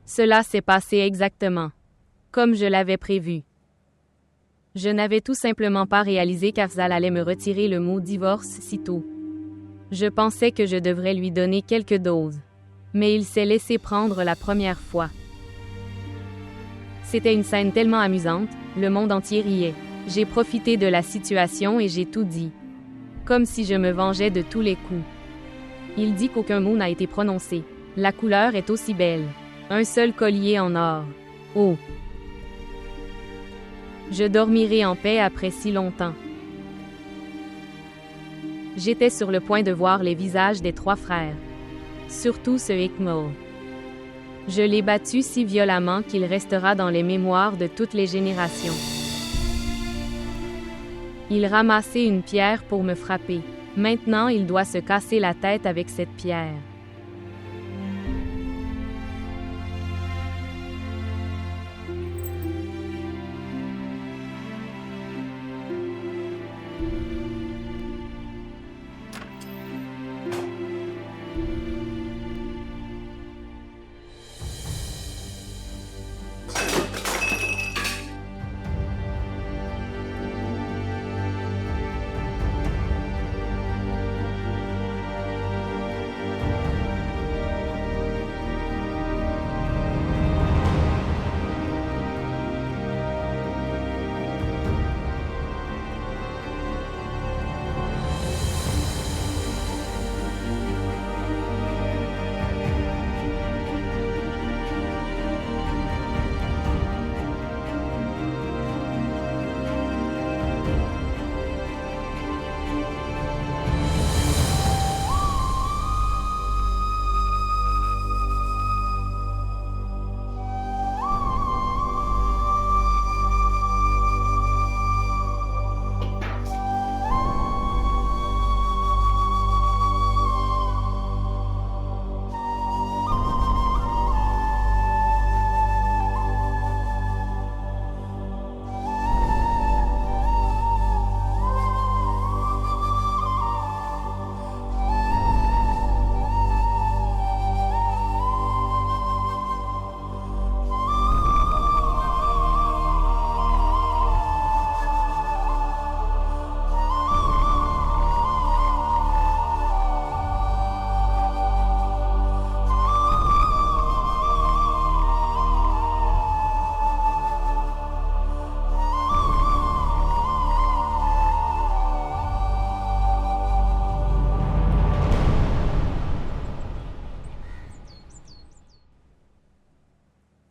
Cela s'est passé exactement comme je l'avais prévu. Je n'avais tout simplement pas réalisé qu'Afzal allait me retirer le mot divorce si tôt. Je pensais que je devrais lui donner quelques doses. Mais il s'est laissé prendre la première fois. C'était une scène tellement amusante, le monde entier riait. J'ai profité de la situation et j'ai tout dit. Comme si je me vengeais de tous les coups. Il dit qu'aucun mot n'a été prononcé. La couleur est aussi belle. Un seul collier en or. Oh! Je dormirai en paix après si longtemps. J'étais sur le point de voir les visages des 3 frères. Surtout ce Hikmol. Je l'ai battu si violemment qu'il restera dans les mémoires de toutes les générations. Il ramassait une pierre pour me frapper. Maintenant, il doit se casser la tête avec cette pierre.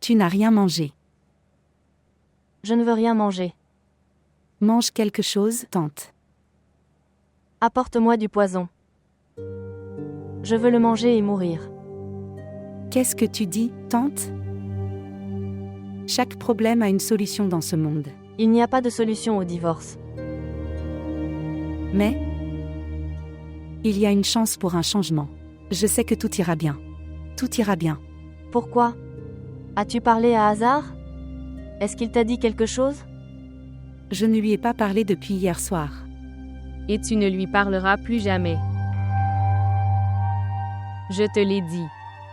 Tu n'as rien mangé. Je ne veux rien manger. Mange quelque chose, tante. Apporte-moi du poison. Je veux le manger et mourir. Qu'est-ce que tu dis, tante? Chaque problème a une solution dans ce monde. Il n'y a pas de solution au divorce. Mais il y a une chance pour un changement. Je sais que tout ira bien. Tout ira bien. Pourquoi? As-tu parlé à Hazar? Est-ce qu'il t'a dit quelque chose? Je ne lui ai pas parlé depuis hier soir. Et tu ne lui parleras plus jamais. Je te l'ai dit.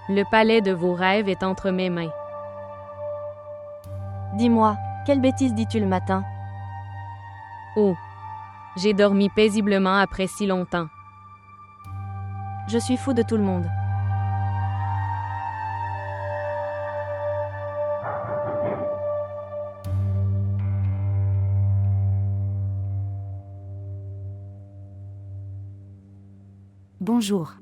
Le palais de vos rêves est entre mes mains. Dis-moi, quelle bêtise dis-tu le matin? Oh! J'ai dormi paisiblement après si longtemps. Je suis fou de tout le monde. Bonjour.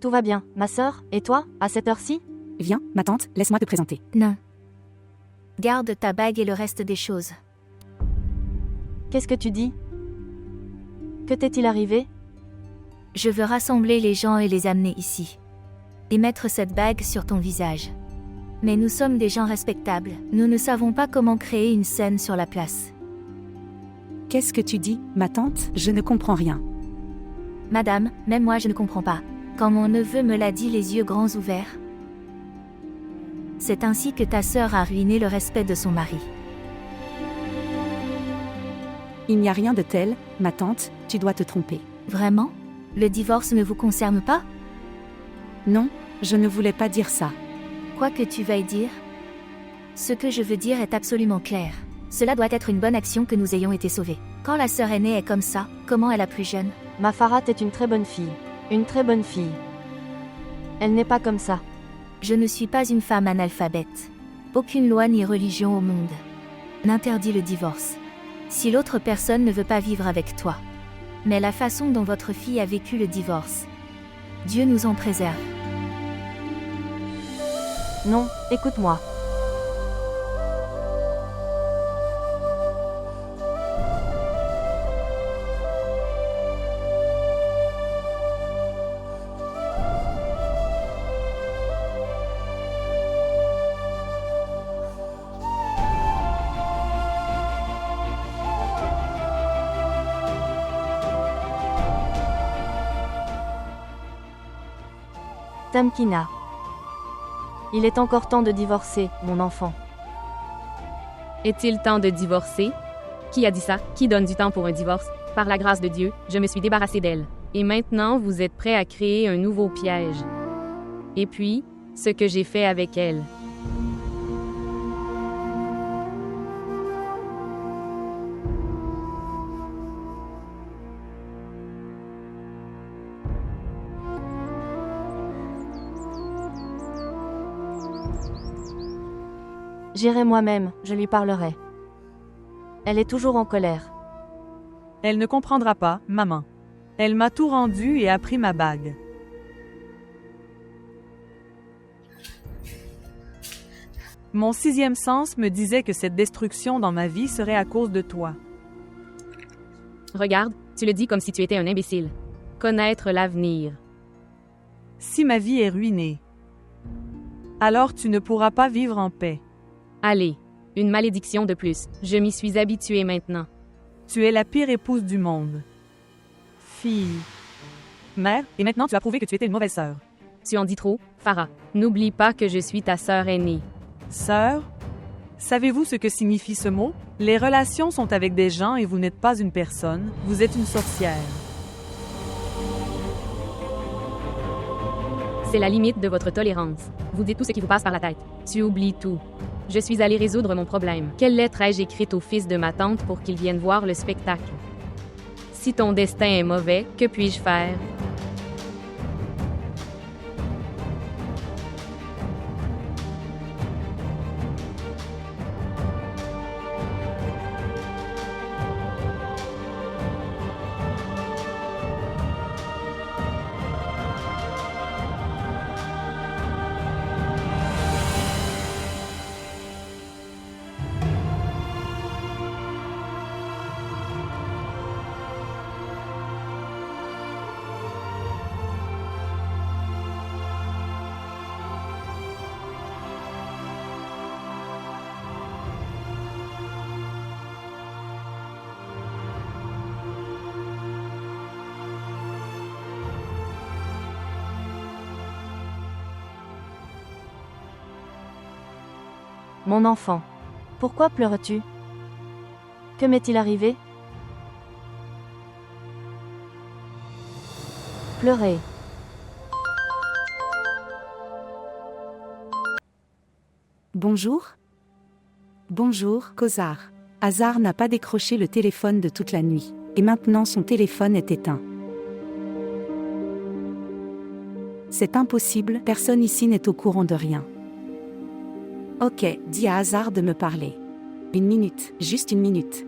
Tout va bien, ma sœur, et toi, à cette heure-ci? Viens, ma tante, laisse-moi te présenter. Non. Garde ta bague et le reste des choses. Qu'est-ce que tu dis? Que t'est-il arrivé? Je veux rassembler les gens et les amener ici. Et mettre cette bague sur ton visage. Mais nous sommes des gens respectables, nous ne savons pas comment créer une scène sur la place. Qu'est-ce que tu dis, ma tante? Je ne comprends rien. Madame, même moi je ne comprends pas. Quand mon neveu me l'a dit les yeux grands ouverts. C'est ainsi que ta sœur a ruiné le respect de son mari. Il n'y a rien de tel, ma tante, tu dois te tromper. Vraiment? Le divorce ne vous concerne pas? Non, je ne voulais pas dire ça. Quoi que tu veuilles dire, Ce que je veux dire est absolument clair. Cela doit être une bonne action que nous ayons été sauvés. Quand la sœur aînée est comme ça, comment est la plus jeune? Ma Farhat est une très bonne fille. Une très bonne fille. Elle n'est pas comme ça. Je ne suis pas une femme analphabète. Aucune loi ni religion au monde n'interdit le divorce. Si l'autre personne ne veut pas vivre avec toi. Mais la façon dont votre fille a vécu le divorce. Dieu nous en préserve. Non, écoute-moi. Tamkina. Il est encore temps de divorcer, mon enfant. Est-il temps de divorcer? Qui a dit ça? Qui donne du temps pour un divorce? Par la grâce de Dieu, je me suis débarrassée d'elle. Et maintenant, vous êtes prêts à créer un nouveau piège. Et puis, ce que j'ai fait avec elle. J'irai moi-même, je lui parlerai. Elle est toujours en colère. Elle ne comprendra pas, maman. Elle m'a tout rendu et a pris ma bague. Mon sixième sens me disait que cette destruction dans ma vie serait à cause de toi. Regarde, tu le dis comme si tu étais un imbécile. Connaître l'avenir. Si ma vie est ruinée, alors tu ne pourras pas vivre en paix. Allez, une malédiction de plus. Je m'y suis habituée maintenant. Tu es la pire épouse du monde. Fille. Mère, et maintenant tu as prouvé que tu étais une mauvaise sœur. Tu en dis trop, Farah. N'oublie pas que je suis ta sœur aînée. Sœur? Savez-vous ce que signifie ce mot? Les relations sont avec des gens et vous n'êtes pas une personne, vous êtes une sorcière. C'est la limite de votre tolérance. Vous dites tout ce qui vous passe par la tête. Tu oublies tout. Je suis allée résoudre mon problème. Quelle lettre ai-je écrite au fils de ma tante pour qu'il vienne voir le spectacle? Si ton destin est mauvais, que puis-je faire? Mon enfant. Pourquoi pleures-tu? Que m'est-il arrivé? Pleurer. Bonjour. Bonjour, Kozar. Hazar n'a pas décroché le téléphone de toute la nuit, et maintenant son téléphone est éteint. C'est impossible, personne ici n'est au courant de rien. Ok, dis à Hazar de me parler. Une minute, juste une minute.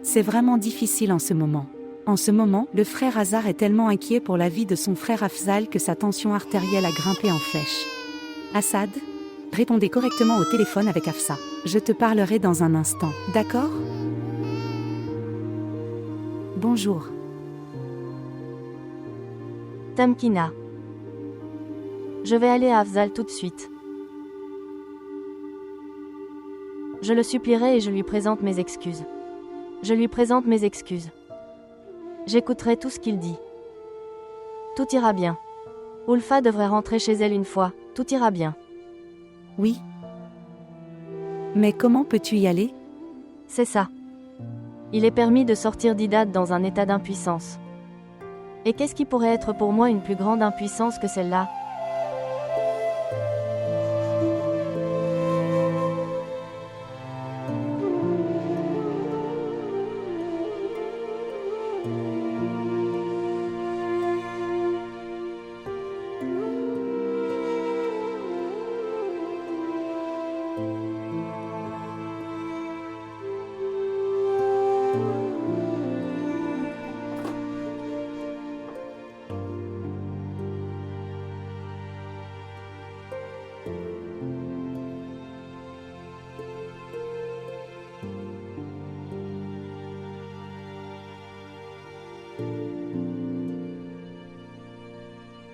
C'est vraiment difficile en ce moment. En ce moment, le frère Hazar est tellement inquiet pour la vie de son frère Afzal que sa tension artérielle a grimpé en flèche. Assad, répondez correctement au téléphone avec Hafsa. Je te parlerai dans un instant, d'accord? Bonjour. Tamkina. Je vais aller à Afzal tout de suite. Je le supplierai et je lui présente mes excuses. Je lui présente mes excuses. J'écouterai tout ce qu'il dit. Tout ira bien. Ulfa devrait rentrer chez elle une fois, tout ira bien. Oui. Mais comment peux-tu y aller? C'est ça. Il est permis de sortir d'Idad dans un état d'impuissance. Et qu'est-ce qui pourrait être pour moi une plus grande impuissance que celle-là?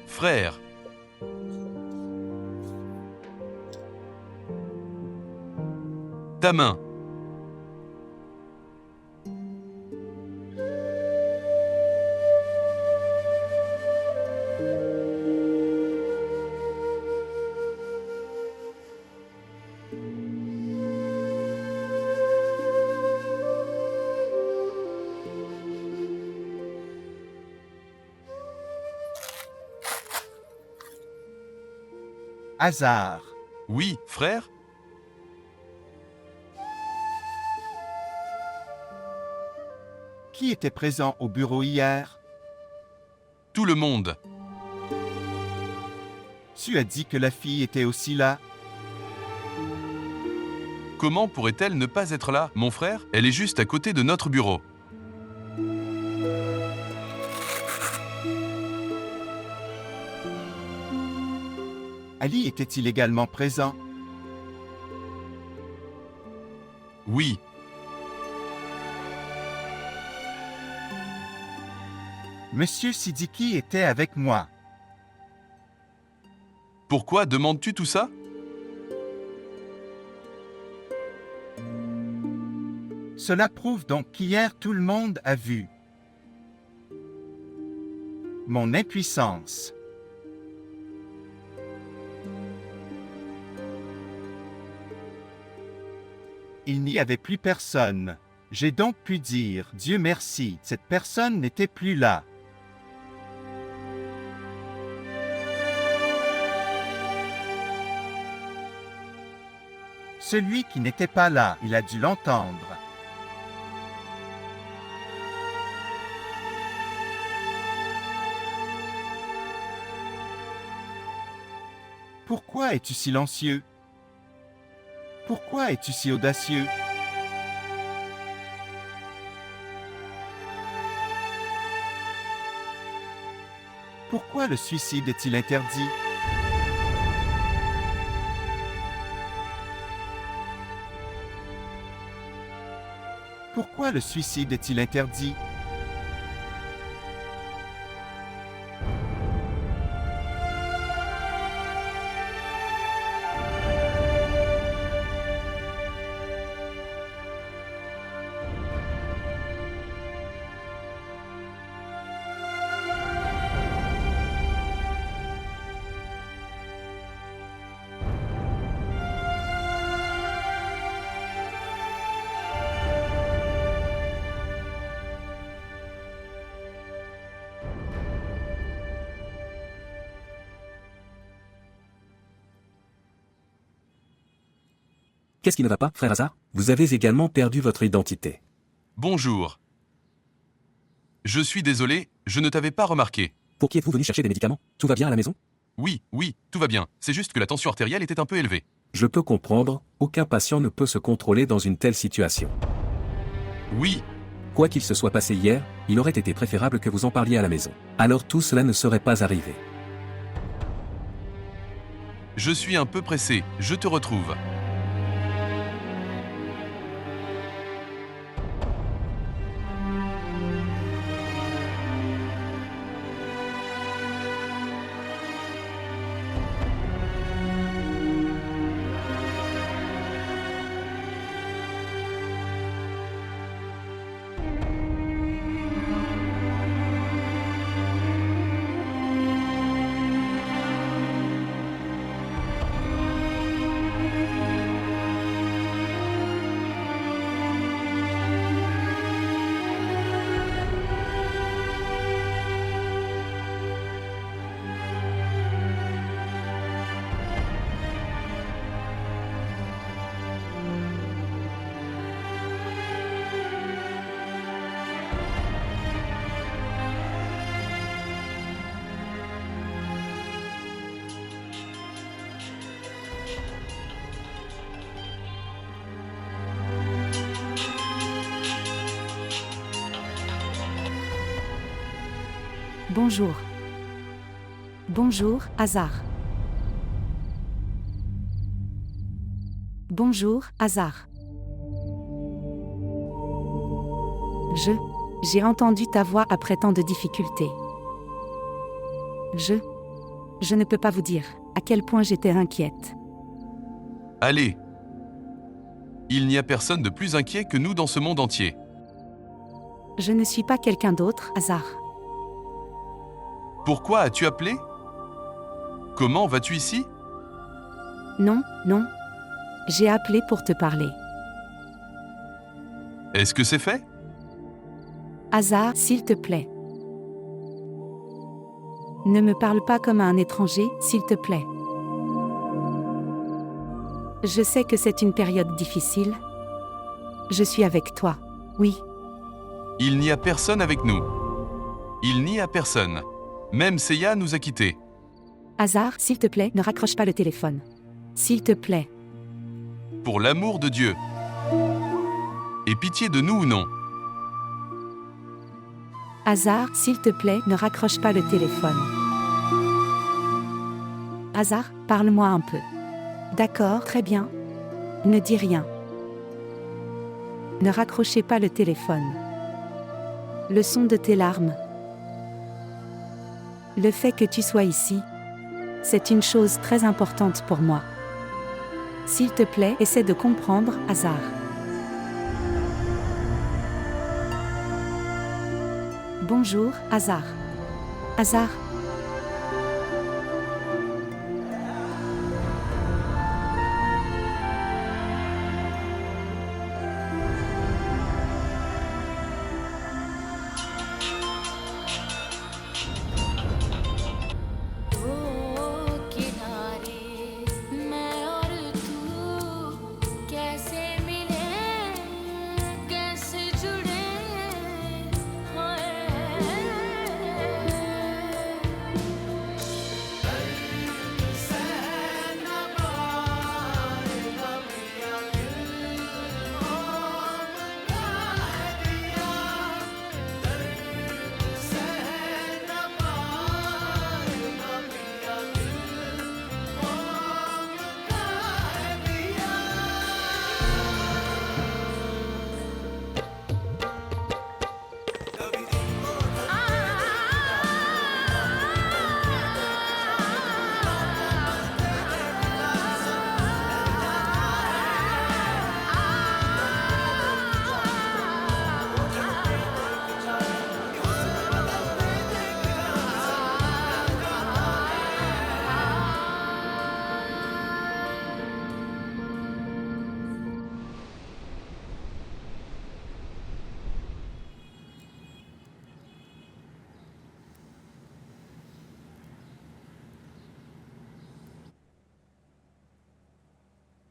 Frère. Ta main. Hasard. Oui, frère. Qui était présent au bureau hier? Tout le monde. Tu as dit que la fille était aussi là? Comment pourrait-elle ne pas être là, mon frère? Elle est juste à côté de notre bureau. Ali était-il également présent? Oui. Monsieur Siddiqui était avec moi. Pourquoi demandes-tu tout ça? Cela prouve donc qu'hier tout le monde a vu mon impuissance. Il n'y avait plus personne. J'ai donc pu dire, Dieu merci, cette personne n'était plus là. Celui qui n'était pas là, il a dû l'entendre. Pourquoi es-tu silencieux? Pourquoi es-tu si audacieux? Pourquoi le suicide est-il interdit? Pourquoi le suicide est-il interdit? Qu'est-ce qui ne va pas, frère Hazard? Vous avez également perdu votre identité. Bonjour. Je suis désolé, je ne t'avais pas remarqué. Pour qui êtes-vous venu chercher des médicaments? Tout va bien à la maison? Oui, tout va bien. C'est juste que la tension artérielle était un peu élevée. Je peux comprendre, aucun patient ne peut se contrôler dans une telle situation. Oui, Quoi qu'il se soit passé hier, il aurait été préférable que vous en parliez à la maison. Alors tout cela ne serait pas arrivé. je suis un peu pressé, je te retrouve. Bonjour. Bonjour, hasard. Bonjour, hasard. J'ai entendu ta voix après tant de difficultés. Je ne peux pas vous dire à quel point j'étais inquiète. Allez. Il n'y a personne de plus inquiet que nous dans ce monde entier. Je ne suis pas quelqu'un d'autre, hasard. Pourquoi as-tu appelé? Comment vas-tu ici? Non. J'ai appelé pour te parler. Est-ce que c'est fait? Hasard, s'il te plaît. Ne me parle pas comme à un étranger, s'il te plaît. Je sais que c'est une période difficile. Je suis avec toi, oui. Il n'y a personne avec nous. Il n'y a personne. Même Seiya nous a quittés. Hasard, s'il te plaît, ne raccroche pas le téléphone. S'il te plaît. Pour l'amour de Dieu. Aie pitié de nous ou non? Hasard, s'il te plaît, ne raccroche pas le téléphone. Hasard, parle-moi un peu. D'accord, très bien. Ne dis rien. Ne raccrochez pas le téléphone. Le son de tes larmes. Le fait que tu sois ici, c'est une chose très importante pour moi. S'il te plaît, essaie de comprendre, hasard. Bonjour, hasard. Hasard.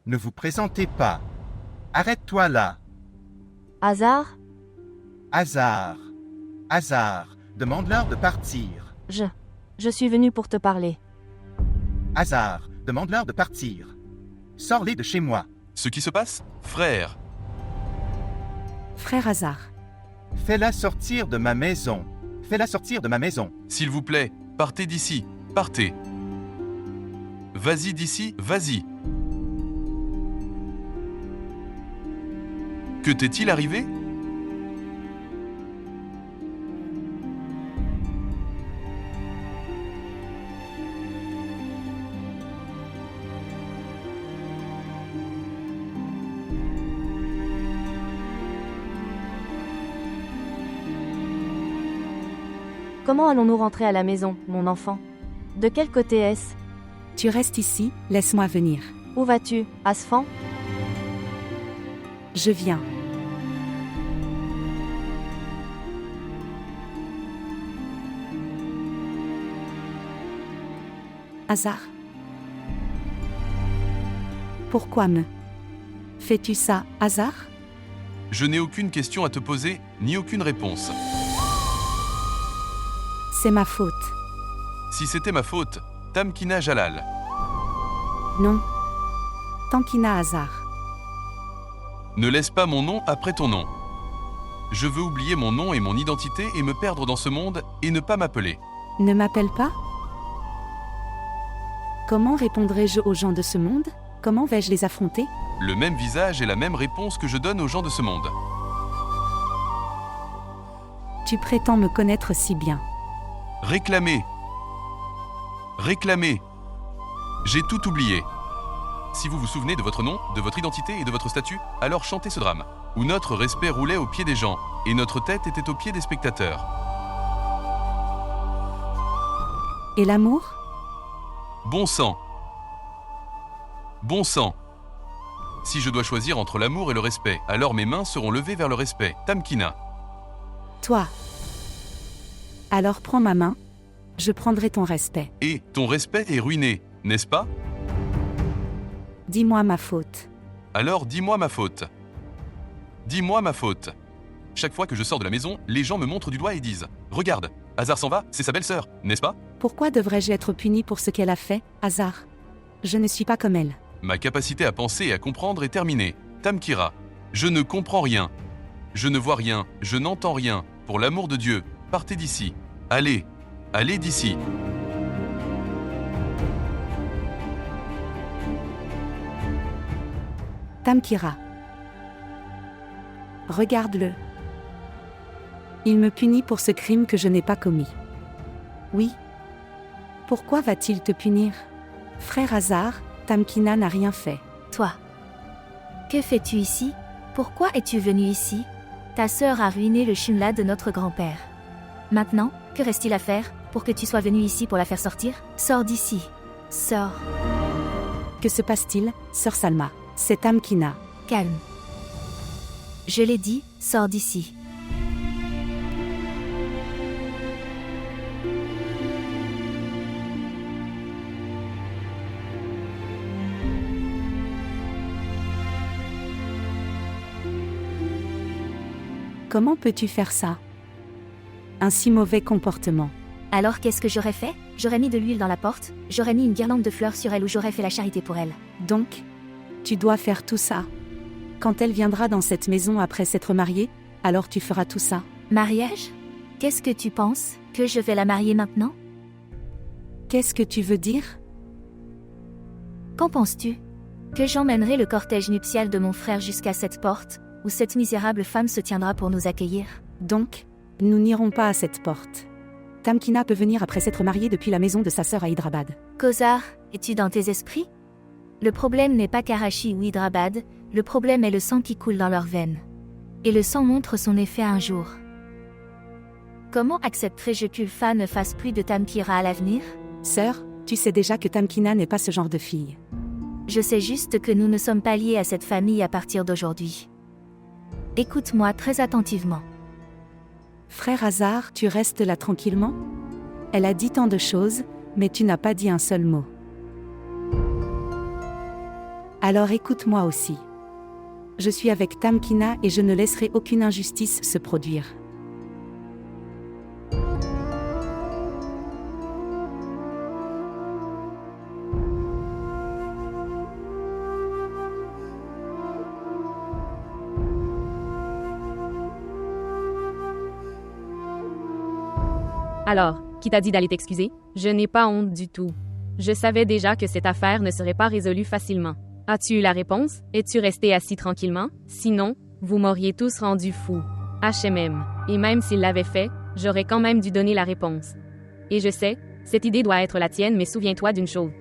Ne vous présentez pas. Arrête-toi là. Hasard? Hasard. Hasard. Demande-leur de partir. Je suis venu pour te parler. Hasard. Demande-leur de partir. Sors-les de chez moi. Ce qui se passe? Frère. Frère hasard. Fais-la sortir de ma maison. Fais-la sortir de ma maison. S'il vous plaît, partez d'ici. Partez. Vas-y d'ici, vas-y. Que t'est-il arrivé? Comment allons-nous rentrer à la maison, mon enfant? De quel côté est-ce? Tu restes ici, laisse-moi venir. Où vas-tu, Asfan? Je viens. Hasard. Pourquoi me fais-tu ça, hasard? Je n'ai aucune question à te poser, ni aucune réponse. C'est ma faute. Si c'était ma faute, Tamkina Jalal. Non. Tankina hasard. Ne laisse pas mon nom après ton nom. Je veux oublier mon nom et mon identité et me perdre dans ce monde et ne pas m'appeler. Ne m'appelle pas? Comment répondrai-je aux gens de ce monde? Comment vais-je les affronter? Le même visage et la même réponse que je donne aux gens de ce monde. Tu prétends me connaître si bien. Réclamez. Réclamez. J'ai tout oublié. Si vous vous souvenez de votre nom, de votre identité et de votre statut, alors chantez ce drame, où notre respect roulait aux pieds des gens, et notre tête était aux pieds des spectateurs. Et l'amour? Bon sang. Bon sang. Si je dois choisir entre l'amour et le respect, alors mes mains seront levées vers le respect. Tamkina. Toi. Alors prends ma main. Je prendrai ton respect. Et ton respect est ruiné, n'est-ce pas? Dis-moi ma faute. Alors dis-moi ma faute. Dis-moi ma faute. Chaque fois que je sors de la maison, les gens me montrent du doigt et disent « Regarde, Hazar s'en va, c'est sa belle-sœur, n'est-ce pas ?» Pourquoi devrais-je être puni pour ce qu'elle a fait, Hazar? Je ne suis pas comme elle. Ma capacité à penser et à comprendre est terminée. Tamkira. Je ne comprends rien. Je ne vois rien, je n'entends rien. Pour l'amour de Dieu, partez d'ici. Allez, allez d'ici. Tamkira. Regarde-le. Il me punit pour ce crime que je n'ai pas commis. Oui. Pourquoi va-t-il te punir? Frère Hazar, Tamkina n'a rien fait. Toi. Que fais-tu ici? Pourquoi es-tu venu ici? Ta sœur a ruiné le Shunla de notre grand-père. Maintenant, que reste-t-il à faire pour que tu sois venu ici pour la faire sortir? Sors d'ici. Sors. Que se passe-t-il, sœur Salma? C'est Tamkina. Calme. Je l'ai dit, sors d'ici. Comment peux-tu faire ça? Un si mauvais comportement. Alors qu'est-ce que j'aurais fait? J'aurais mis de l'huile dans la porte, j'aurais mis une guirlande de fleurs sur elle ou j'aurais fait la charité pour elle. Donc, tu dois faire tout ça. Quand elle viendra dans cette maison après s'être mariée, alors tu feras tout ça. Mariage? Qu'est-ce que tu penses? Que je vais la marier maintenant? Qu'est-ce que tu veux dire? Qu'en penses-tu? Que j'emmènerai le cortège nuptial de mon frère jusqu'à cette porte, où cette misérable femme se tiendra pour nous accueillir? Donc, nous n'irons pas à cette porte. Tamkina peut venir après s'être mariée depuis la maison de sa sœur à Hyderabad. Kozar, es-tu dans tes esprits? Le problème n'est pas Karachi ou Hyderabad, le problème est le sang qui coule dans leurs veines. Et le sang montre son effet un jour. Comment accepterais-je qu'Ulfa ne fasse plus de Tamkira à l'avenir? Sœur, tu sais déjà que Tamkina n'est pas ce genre de fille. Je sais juste que nous ne sommes pas liés à cette famille à partir d'aujourd'hui. Écoute-moi très attentivement. Frère Hazar, tu restes là tranquillement? Elle a dit tant de choses, mais tu n'as pas dit un seul mot. Alors écoute-moi aussi. Je suis avec Tamkina et je ne laisserai aucune injustice se produire. Alors, qui t'a dit d'aller t'excuser? Je n'ai pas honte du tout. Je savais déjà que cette affaire ne serait pas résolue facilement. As-tu eu la réponse? Es-tu resté assis tranquillement? Sinon, vous m'auriez tous rendu fou. HMM. Et même s'il l'avait fait, j'aurais quand même dû donner la réponse. Et je sais, cette idée doit être la tienne, mais souviens-toi d'une chose.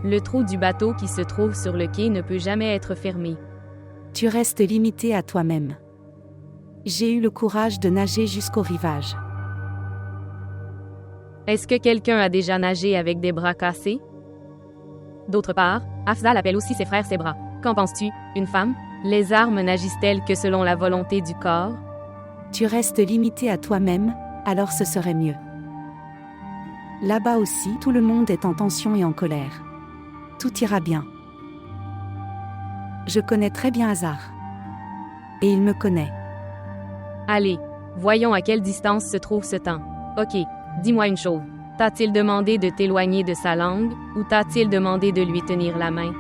Le trou du bateau qui se trouve sur le quai ne peut jamais être fermé. Tu restes limité à toi-même. J'ai eu le courage de nager jusqu'au rivage. Est-ce que quelqu'un a déjà nagé avec des bras cassés? D'autre part, Afzal appelle aussi ses frères ses bras. Qu'en penses-tu, une femme? Les armes n'agissent-elles que selon la volonté du corps? Tu restes limité à toi-même, alors ce serait mieux. Là-bas aussi, tout le monde est en tension et en colère. Tout ira bien. Je connais très bien Hazar. Et il me connaît. Allez, voyons à quelle distance se trouve ce temps. Ok, dis-moi une chose. T'a-t-il demandé de t'éloigner de sa langue, ou t'a-t-il demandé de lui tenir la main?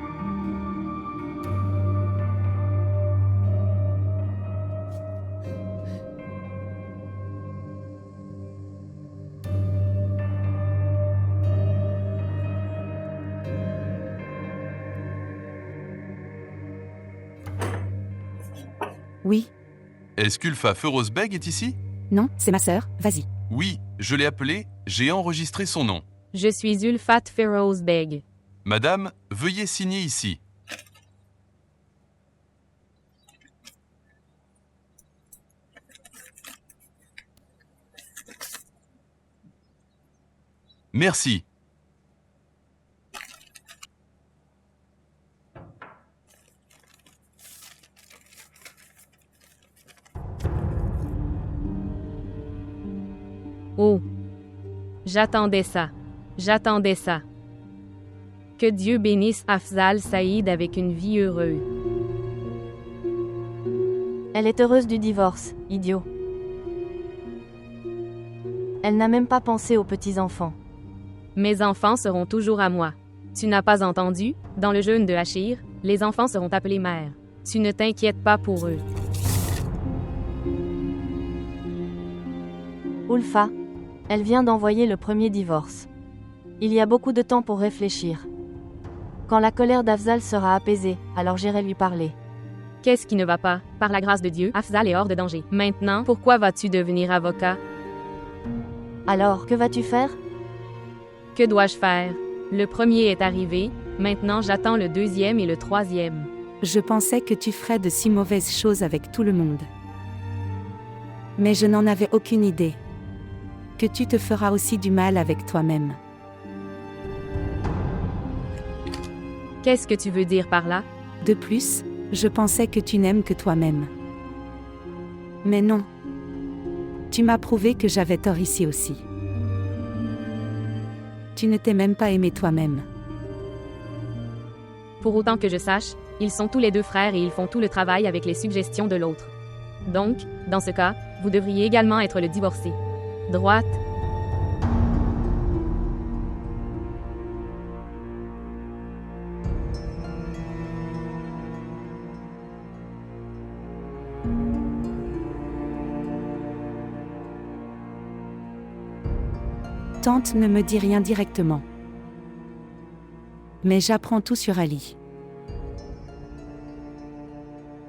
Oui, Est-ce qu'Ulfa Ferozbeg est ici? non, c'est ma sœur, vas-y. Oui, je l'ai appelée, j'ai enregistré son nom. Je suis Ulfat Ferozbeg. Madame, veuillez signer ici. Merci. Oh. J'attendais ça. J'attendais ça. Que Dieu bénisse Afzal Saïd avec une vie heureuse. Elle est heureuse du divorce, idiot. Elle n'a même pas pensé aux petits-enfants. Mes enfants seront toujours à moi. Tu n'as pas entendu? Dans le jeûne de Hachir, les enfants seront appelés mères. Tu ne t'inquiètes pas pour eux. Ulfa, elle vient d'envoyer le premier divorce. Il y a beaucoup de temps pour réfléchir. Quand la colère d'Afzal sera apaisée, alors j'irai lui parler. Qu'est-ce qui ne va pas? Par la grâce de Dieu, Afzal est hors de danger. Maintenant, pourquoi vas-tu devenir avocat? Alors, que vas-tu faire? Que dois-je faire? Le premier est arrivé, maintenant j'attends le deuxième et le troisième. Je pensais que tu ferais de si mauvaises choses avec tout le monde. Mais je n'en avais aucune idée. Que tu te feras aussi du mal avec toi-même. Qu'est-ce que tu veux dire par là? De plus, je pensais que tu n'aimes que toi-même. Mais non. Tu m'as prouvé que j'avais tort ici aussi. Tu ne t'es même pas aimé toi-même. Pour autant que je sache, ils sont tous les deux frères et ils font tout le travail avec les suggestions de l'autre. Donc, dans ce cas, vous devriez également être le divorcé. Droite. Tante ne me dit rien directement. Mais j'apprends tout sur Ali.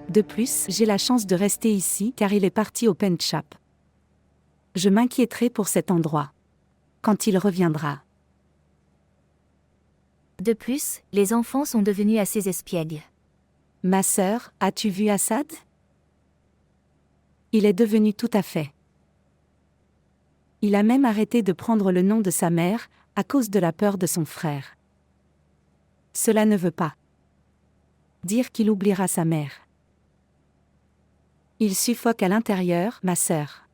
De plus, j'ai la chance de rester ici car il est parti au Pendchap. Je m'inquiéterai pour cet endroit. Quand il reviendra. De plus, les enfants sont devenus assez espiègles. Ma sœur, as-tu vu Assad? Il est devenu tout à fait. Il a même arrêté de prendre le nom de sa mère, à cause de la peur de son frère. Cela ne veut pas dire qu'il oubliera sa mère. Il suffoque à l'intérieur, ma sœur.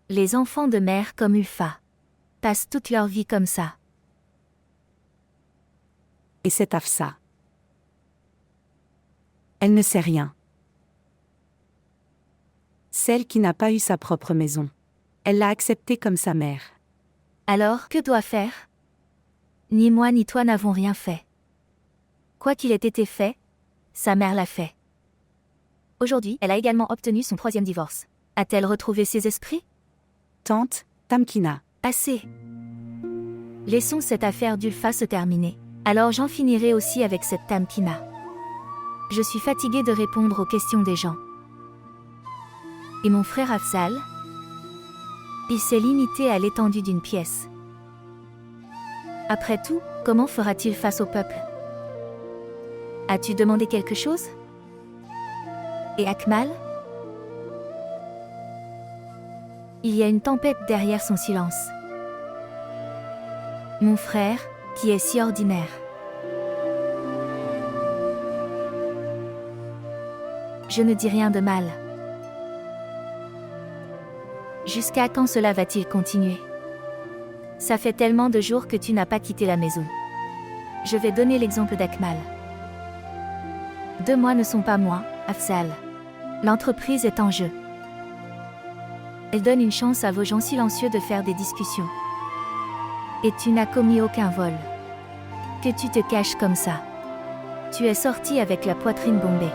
Les enfants de mère comme Ulfa passent toute leur vie comme ça. Et c'est Afsa. Elle ne sait rien. Celle qui n'a pas eu sa propre maison. Elle l'a acceptée comme sa mère. Alors, que doit faire? Ni moi ni toi n'avons rien fait. Quoi qu'il ait été fait, sa mère l'a fait. Aujourd'hui, elle a également obtenu son troisième divorce. A-t-elle retrouvé ses esprits? Tante, Tamkina. Assez. Laissons cette affaire d'Ulfa se terminer. Alors j'en finirai aussi avec cette Tamkina. Je suis fatiguée de répondre aux questions des gens. Et mon frère Afzal? Il s'est limité à l'étendue d'une pièce. Après tout, comment fera-t-il face au peuple? As-tu demandé quelque chose? Et Akmal? Il y a une tempête derrière son silence. Mon frère, qui est si ordinaire. Je ne dis rien de mal. Jusqu'à quand cela va-t-il continuer? Ça fait tellement de jours que tu n'as pas quitté la maison. Je vais donner l'exemple d'Akmal. 2 mois ne sont pas moins, Afzal. L'entreprise est en jeu. Elle donne une chance à vos gens silencieux de faire des discussions. Et tu n'as commis aucun vol. Que tu te caches comme ça. Tu es sorti avec la poitrine bombée.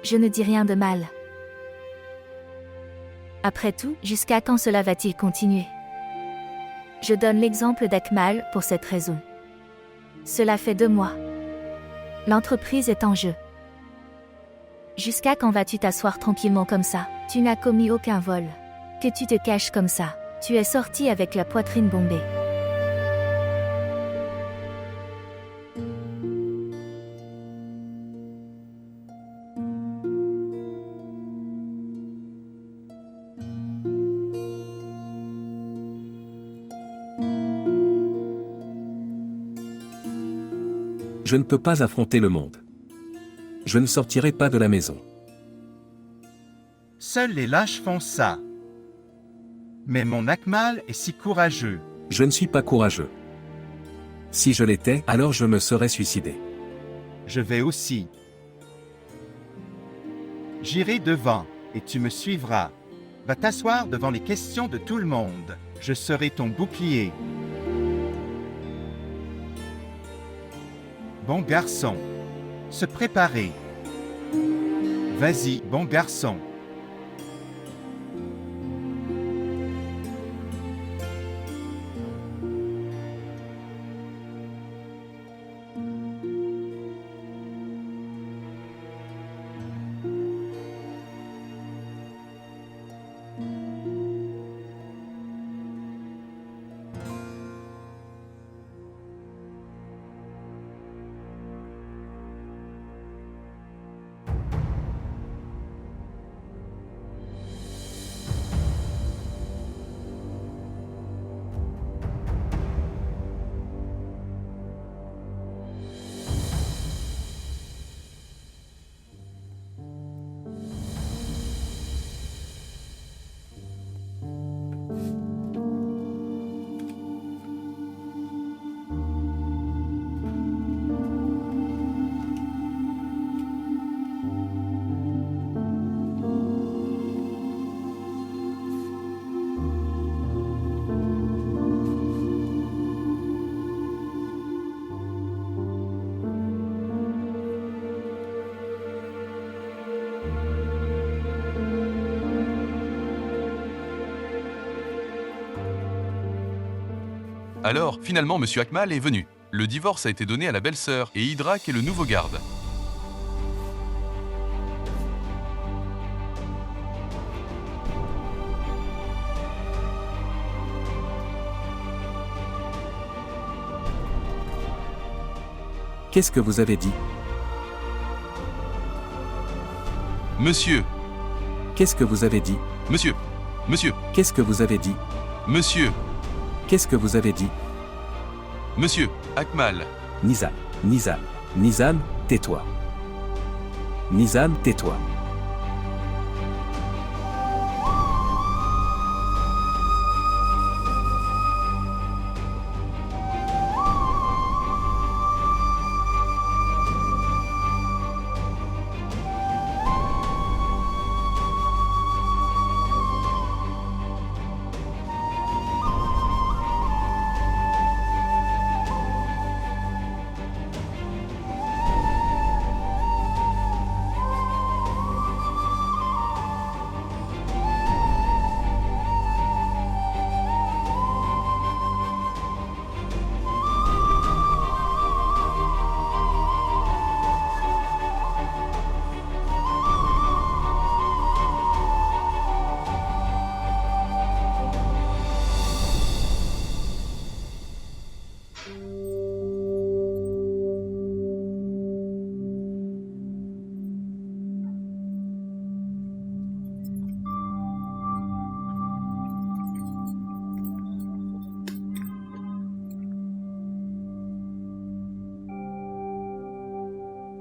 Je ne dis rien de mal. Après tout, jusqu'à quand cela va-t-il continuer? Je donne l'exemple d'Akmal pour cette raison. Cela fait 2 mois. L'entreprise est en jeu. Jusqu'à quand vas-tu t'asseoir tranquillement comme ça? Tu n'as commis aucun vol. Que tu te caches comme ça. Tu es sorti avec la poitrine bombée. Je ne peux pas affronter le monde. Je ne sortirai pas de la maison. Seuls les lâches font ça. Mais mon Akmal est si courageux. Je ne suis pas courageux. Si je l'étais, alors je me serais suicidé. Je vais aussi. J'irai devant, et tu me suivras. Va t'asseoir devant les questions de tout le monde. Je serai ton bouclier. Bon garçon. Se préparer. Vas-y, bon garçon. Alors, finalement, Monsieur Akmal est venu. Le divorce a été donné à la belle-sœur et Idrak est le nouveau garde. Qu'est-ce que vous avez dit? Monsieur, Qu'est-ce que vous avez dit? monsieur, monsieur, Qu'est-ce que vous avez dit? monsieur, Qu'est-ce que vous avez dit? monsieur, Akmal. Nizam, Nizam, Nizam, tais-toi. Nizam, tais-toi.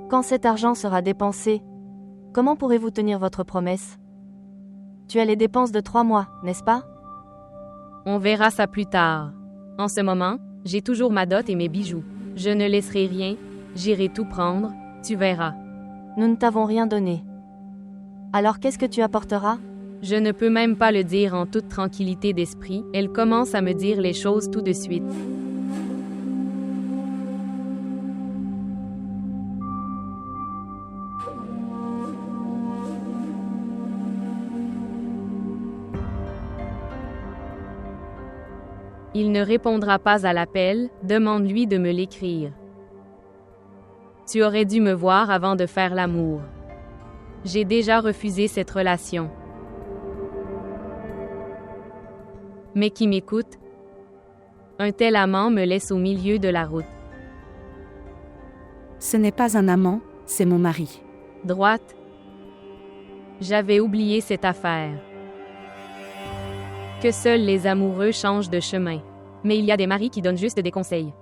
Quand cet argent sera dépensé, comment pourrez-vous tenir votre promesse? Tu as les dépenses de 3 mois, n'est-ce pas? On verra ça plus tard. En ce moment, j'ai toujours ma dot et mes bijoux. Je ne laisserai rien, j'irai tout prendre, tu verras. Nous ne t'avons rien donné. Alors qu'est-ce que tu apporteras? Je ne peux même pas le dire en toute tranquillité d'esprit, elle commence à me dire les choses tout de suite. Il ne répondra pas à l'appel, demande-lui de me l'écrire. Tu aurais dû me voir avant de faire l'amour. J'ai déjà refusé cette relation. Mais qui m'écoute? Un tel amant me laisse au milieu de la route. Ce n'est pas un amant, c'est mon mari. Droite. J'avais oublié cette affaire. Que seuls les amoureux changent de chemin. Mais il y a des maris qui donnent juste des conseils.